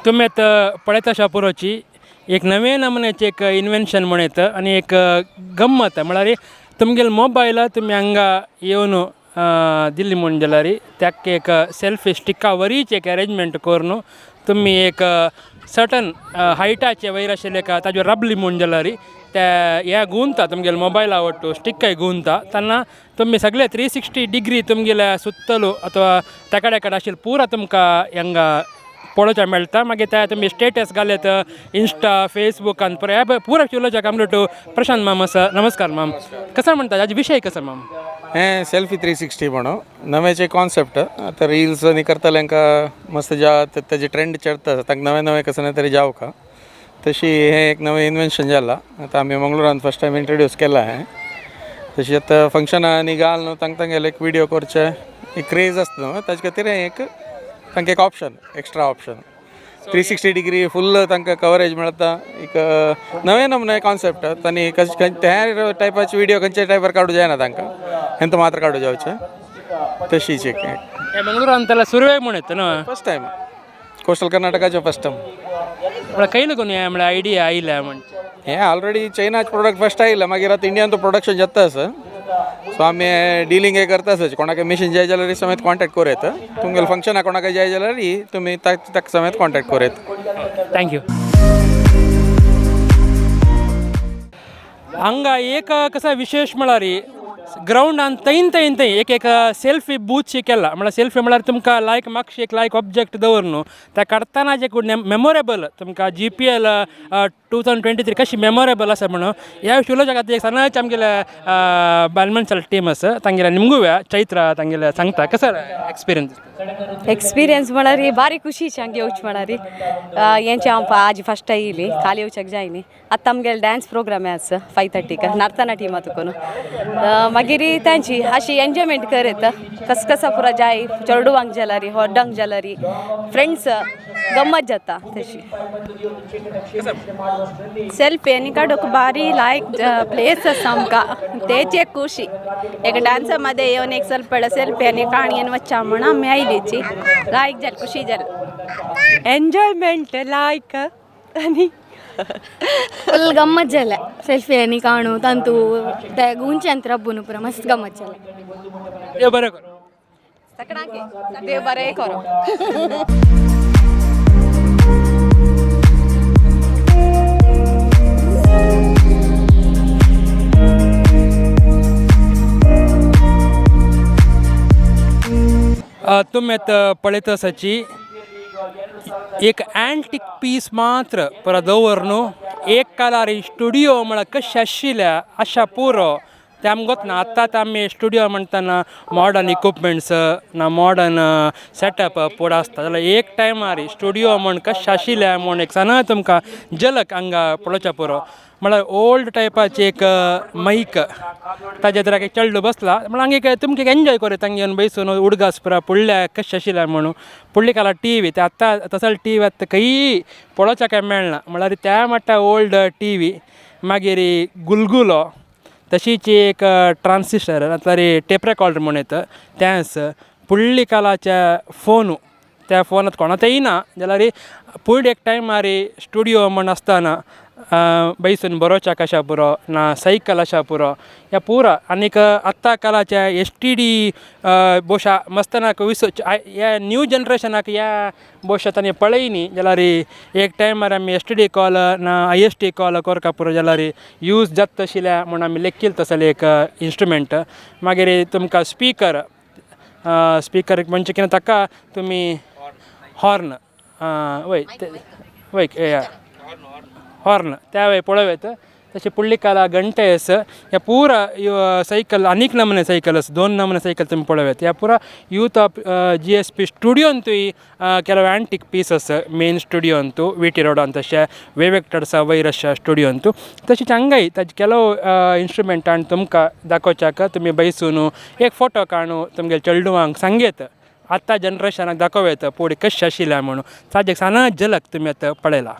तुम्ही आता पळयता शापुरोची एक नवे नमुन्याचे एक इन्व्हेन्शन म्हणत आणि एक गंमत म्हळ्यार तुमगेल मोबायल तुम्ही हांगा येवन दिल्ली म्हणून जाल्यार त्याक एक सेल्फी स्टिका वरीच एक अरेंजमेंट करून तुम्ही एक सर्टन हायटाचे वयर आशिल्ले का ताजेर रबली म्हणून जाल्यार त्या ह्या गुंता तुमगेल मोबायला आवडटो स्टिकाय गुंता तेन्ना तुम्ही सगळे 360 डिग्री तुमगेल्या सुत्तलू अथवा तेकडे कडेन आशिल्ले पुरा तुमकां हांगा पळोवचा मेळटा मागीर त्या तुमी स्टेटस घालत इंस्टा फेसबुकान पुरा चुलोच्या कंप्लीट प्रशांत माम आसा नमस्कार माम कसा म्हणटा हाजे विषय कसा माम हें सेल्फी 360 म्हणून नवेचे कॉन्सेप्ट आता रील्स आनी करतले तांकां मस्त तेजे ट्रेंड चढता तांकां नवे नवे कसं तरी जावं का तशी हें एक नवें इन्वेन्शन जालां आतां आमी मंगळुरान फर्स्ट टायम इंट्रोड्यूस केलां हें तशी आतां फंक्शनां आनी घाल न्हू तांगेले एक विडियो करचे एक क्रेज आसता न्हू ताजे खातीर हें एक तांकां एक option extra option 360 degree full तांकां कवरेज मेळटा एक नवे नमुने कॉन्सेप्ट आनी त्या टायपाचे विडियो खंयच्या टायपार काडूं जायना तांकां हेंत मात्र काडूं जावचें तशीच एक मंगळुरान त्याला सुरवेक म्हणून येता न्हू फर्स्ट टायम कोस्टल कर्नाटकाचो फर्स्ट टायम म्हळ्यार खंय लागून हें म्हळ्यार आयडिया आयल्या म्हण हें ऑलरेडी चायनाचे प्रोडक्ट फर्स्ट आयिल्ले मागीर आतां इंडियान तो प्रोडक्शन जाता आसा सो आमी डिलींग हे करता आसा कोणाक मशीन जाय जाल्यार समेत कॉन्टॅक्ट करूं येता तुमगेलें फंक्शनाक कोणाक जाय जाल्यार तुमी ताका समेत कॉन्टॅक्ट करूं येता थँक्यू हांगा एक कसा विशेष म्हळ्यार ग्राउंडान थंय एक एक सेल्फी बूथशी केला म्हळ्यार सेल्फी म्हळ्यार तुमकां लायक मातशी एक लायक ऑब्जेक्ट दवर न्हू त्या काडटना जे मेमोरेबल तुमकां GPL 2023 कशी मेमोरेबल आसा म्हणून ह्या शिवलोच्या खातीर एक सनाच आमगेले बालमनसल टीम आसा तांगेल्या निमगुव्या चैत्रा तांगेल्या सांगता कसो एक्सपिरियन्स म्हळ्यार बारी खुशीची हांगा येवची म्हळ्यार हेंचे हांव आज फर्स्ट येयली काल येवच्याक जाय न्ही आतां आमगेले डान्स प्रोग्राम आसा 5:30 नर्तना टिमा तुकून मागीर तांची अशी एन्जॉयमेंट करत कसा पुरा जाय चेडवांक जाल्यार होड्डांक जाल्यार फ्रेंड्स गम्मत जाता तशी सेल्फी आनी काडूंक बारी लायक प्लेस आसा आमकां तेची एक खुशी एक डान्सामध्ये येवन एक ಸ್ವಲ್ಪ सेल्फी आनी काणयेन वच्चा म्हणून आमी आयलीची लायक जाल खुशी जाल एन्जॉयमेंट लायक आनी फुल गम्मत जाल्या सेल्फी आनी काणू तांतू ते गुंच्यान रब्बून पुरा मस्त गम्मत जाल्या देव बरें करूं सगळ्यांक देव बरें करो तुम्ही आता पळयता आसाची एक एंटीक पीस मात्र परत दवर न्हू एक कालार स्टुडिओ म्हळ्यार कशें आशिल्ल्या अशा पुरो ते आमकां गोतना आतां आमी स्टुडिओ म्हणटना मॉडर्न इक्विपमेंट्स ना मॉडर्न सेटअप पळय आसता जाल्यार एक टायमार स्टुडिओ म्हण कशें आशिल्ल्या म्हण एक सना तुमकां झलक हांगा पळोवच्या पुरो म्हळ्यार ओल्ड टायपाचे एक माईक ताजे तर एक चेडलो बसला म्हळ्यार हांगा एक तुमकां एन्जॉय करूं तांगे येवन बसून उडगास पुरा पुडल्या कशें आशिल्ल्या म्हणून पुडली काला TV ते आतां तसले TV आतां खंयी पळोवच्या काय मेळना म्हळ्यार त्या मट्टा ओल्ड TV मागीर गुलगुलो तशीच एक ट्रान्सिस्टर नाल्यार टेप रेकॉर्डर म्हणून येता तें पुडली कालाच्या फोनू त्या फोनांत कोणात येयना जाल्यार पयलीं एक टायमार स्टुडिओ म्हण आसतना बैसून बरोवच्या कशा पुरो ना सायकल आशा पुरो ह्या पुरा आनीक आत्ता कालाच्या STD बोशा मस्तनाक ह्या न्यू जनरेशनाक ह्या बोशा तांणी पळयनी जाल्यार एक टायमार आमी STD कॉल ना IST कॉल करका पुरो जाल्यार यूज जाता तशिल्ल्या म्हूण आमी लेखील तसले एक इंस्ट्रुमेंट मागीर तुमकां स्पीकर म्हणजे कितें ताका तुमी हॉर्न वय हॉर्न त्या वेळी पळयत तशी पुडली काला घंटे आसा ह्या पुरा सायकल आनीक नमुने सायकल आसा 2 नमुने सायकल तुमी पळयत ह्या पुरा यूथ ऑफ GSP स्टुडिओंतूय ಕೆಲವು ಆ್ಯಂಟಿಕ್ ಪೀಸಸ್ ಮೇನ್ ಸ್ಟುಡಿಯೋ ಅಂತೂ VT ರೋಡ್ ಅಂತ ವೇವೆಕ್ಟರ್ಸ ವೈರಸ್ ಸ್ಟುಡಿಯೋ ಅಂತೂ तशीच हांगाय ताजे ಕೆಲವು इन्स्ट्रुमेंट आनी तुमकां दाखोवच्याक तुमी बैसून एक फोटो काडून तुमगे चेडवांक सांगेत आतां जनरेशनाक दाखोवं येता पळय कशें आशिल्लें म्हणून ताजे साना झलक तुमी आतां पळयला